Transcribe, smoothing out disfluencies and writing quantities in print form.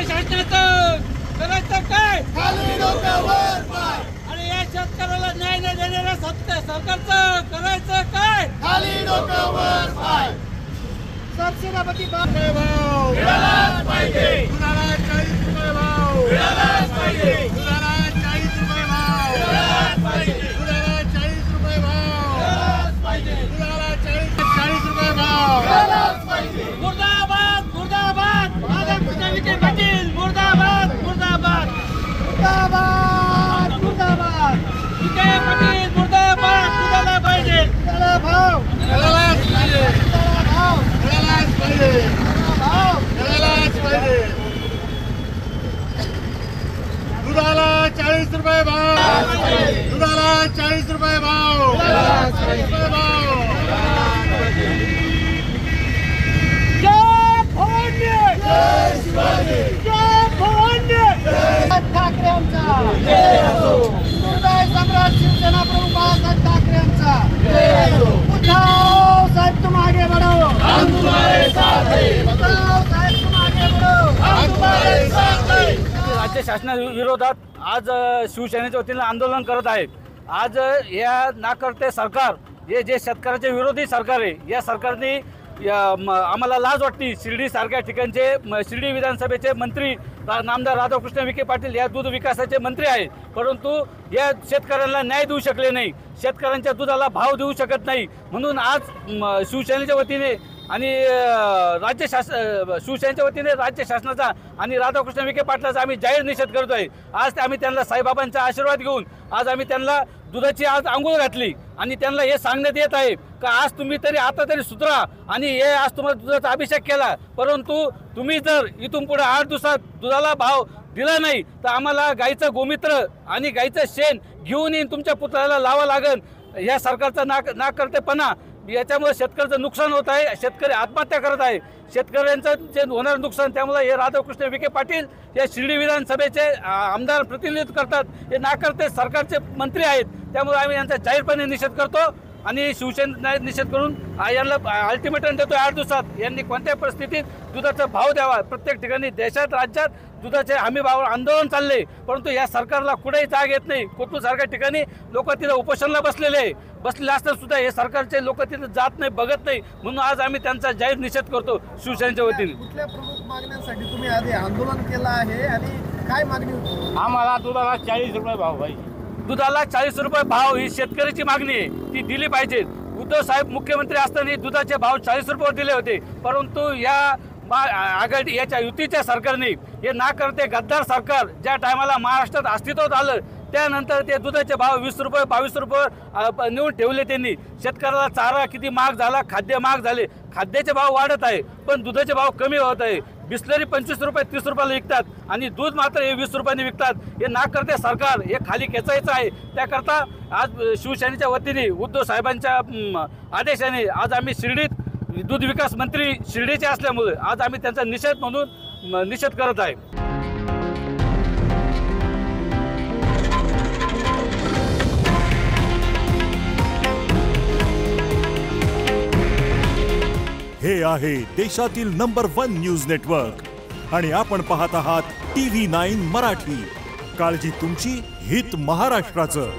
राज्य शासनाचं करायचं काय? खाली डोकं वर पाय. आणि या शेतकऱ्याला न्याय न देणाऱ्या सरकारचं करायचं काय? खाली डोकं वर पाय. सबसिडापती भाव मिळालाच पाहिजे. दुधाला 40 रुपये भाव मिळालाच पाहिजे. दुधाला 40 रुपये भाव मिळालाच पाहिजे. दुधाला 40 रुपये भाव मिळालाच पाहिजे. दुधाला 40 रुपये भाव मिळालाच पाहिजे. मुर्दाबाद मुर्दाबाद राधाकृष्ण विखे पाटील मुर्दाबाद मुर्दाबाद मुर्दाबाद मुर्दाबाद विखे पाटील मुर्दाबाद. दुधाला पाहिजे. दुधाला भाव मिळालाच पाहिजे. दुधाला भाव मिळालाच पाहिजे. भाव मिळालाच पाहिजे. दुधाला 40 रुपये भाव. दुधाला 40 रुपये भाव. 40 रुपये भाव. जय भवानी. जय शिवाजी. जय भवानी. ठाकरेंचा हृदय सम्राट शिवसेना प्रमुख बाळासाहेब ठाकरेंचा उठाव साहेब तुम आगे बढ़ो. हम तुम्हारे साथ हैं. उठाव साहेब तुम आगे बढ़ो. हम तुम्हारे साथ हैं. राज्य शासनाविरोधात आज शिवसेनेच्या वतीने आंदोलन करत आहेत. आज या नाकर्ते सरकार हे जे शेतकऱ्याचे विरोधी सरकार आहे, या सरकारने आम्हाला लाज वाटते. शिर्डीसारख्या ठिकाणचे शिर्डी विधानसभेचे मंत्री नामदार राधाकृष्ण विखे पाटील या दूध विकासाचे मंत्री आहेत, परंतु या शेतकऱ्यांना न्याय देऊ शकले नाही. शेतकऱ्यांच्या दुधाला भाव देऊ शकत नाही. म्हणून आज शिवसेनेच्या वतीने आणि शिवसेनेच्या वतीने राज्य शासनाचा आणि राधाकृष्ण विखे पाटलाचा आम्ही जाहीर निषेध करतो आहे. आज आम्ही त्यांना साईबाबांचा आशीर्वाद घेऊन आज आम्ही त्यांना दुधाची आज आंघोळ घातली आणि त्यांना हे सांगण्यात येत आहे का आज तुम्ही तरी आता तरी सुधरा आणि हे आज तुम्हाला दुधाचा अभिषेक केला, परंतु तुम्ही जर इथून पुढे 8 दिवसात दुधाला भाव दिला नाही तर आम्हाला गाईचं गोमित्र आणि गाईचं शेण घेऊन येऊन तुमच्या पुतळ्याला लावा लागेल. या सरकारचा नाकर्तेपणा याच्यामुळे शेतकऱ्याचं नुकसान होत आहे. शेतकरी आत्महत्या करत आहे. शेतकऱ्यांचं जे होणारं नुकसान त्यामुळे हे राधाकृष्ण विखे पाटील हे शिर्डी विधानसभेचे आमदार प्रतिनिधित्व करतात. हे नाकर्ते सरकारचे मंत्री आहेत. त्यामुळे आम्ही यांचा जाहीरपणे निषेध करतो आणि शिवसेना निषेध करून यांना अल्टिमेटम देतो 8 दिवसात यांनी कोणत्या परिस्थितीत दुधाचा भाव द्यावा. प्रत्येक ठिकाणी देशात राज्यात दुधाचे हमी भाव आंदोलन चालले, परंतु या सरकारला कुठेही जाग येत नाही. कोथरूडसारख्या ठिकाणी लोक तिथे उपोषणाला बसलेले असताना सुद्धा हे सरकारचे लोक तिथे जात नाही, बघत नाही. म्हणून आज आम्ही त्यांचा जाहीर निषेध करतो शिवसेनेच्या वतीने. कुठल्या प्रमुख मागण्यांसाठी तुम्ही आधी आंदोलन केलं आहे आणि काय मागणी होती? आम्हाला दुधाला 40 रुपये भाव पाहिजे. दुधाला 40 रुपये भाव ही शेतकऱ्याची मागणी आहे, ती दिली पाहिजे. उद्धव साहेब मुख्यमंत्री असताना दुधाचे भाव 40 रुपयावर दिले होते, परंतु या आघाडी याच्या युतीच्या सरकारने हे नाकर्ते गद्दार सरकार ज्या टायमाला महाराष्ट्रात अस्तित्वात आलं त्यानंतर ते दुधाचे भाव 20 रुपये 22 रुपये नेऊन ठेवले. त्यांनी शेतकऱ्याला चारा किती महाग झाला, खाद्य महाग झाले. खाद्याचे भाव वाढत आहे पण दुधाचे भाव कमी होत आहे. बिस्लरी 25 रुपये 30 रुपयाला विकतात आणि दूध मात्र हे 20 रुपयांनी विकतात. हे नाकर्ते सरकार हे खाली खेचायचं आहे. त्याकरता आज शिवसेनेच्या वतीने उद्धव साहेबांच्या आदेशाने आज आम्ही शिर्डीत दूध विकास मंत्री शिर्डीचे असल्यामुळे आज आम्ही त्यांचा निषेध म्हणून निषेध करत आहे. हे आहे देशातील नंबर 1 न्यूज नेटवर्क आणि आपण पाहत आहात TV9 मराठी. काळजी तुमची, हित महाराष्ट्राचं.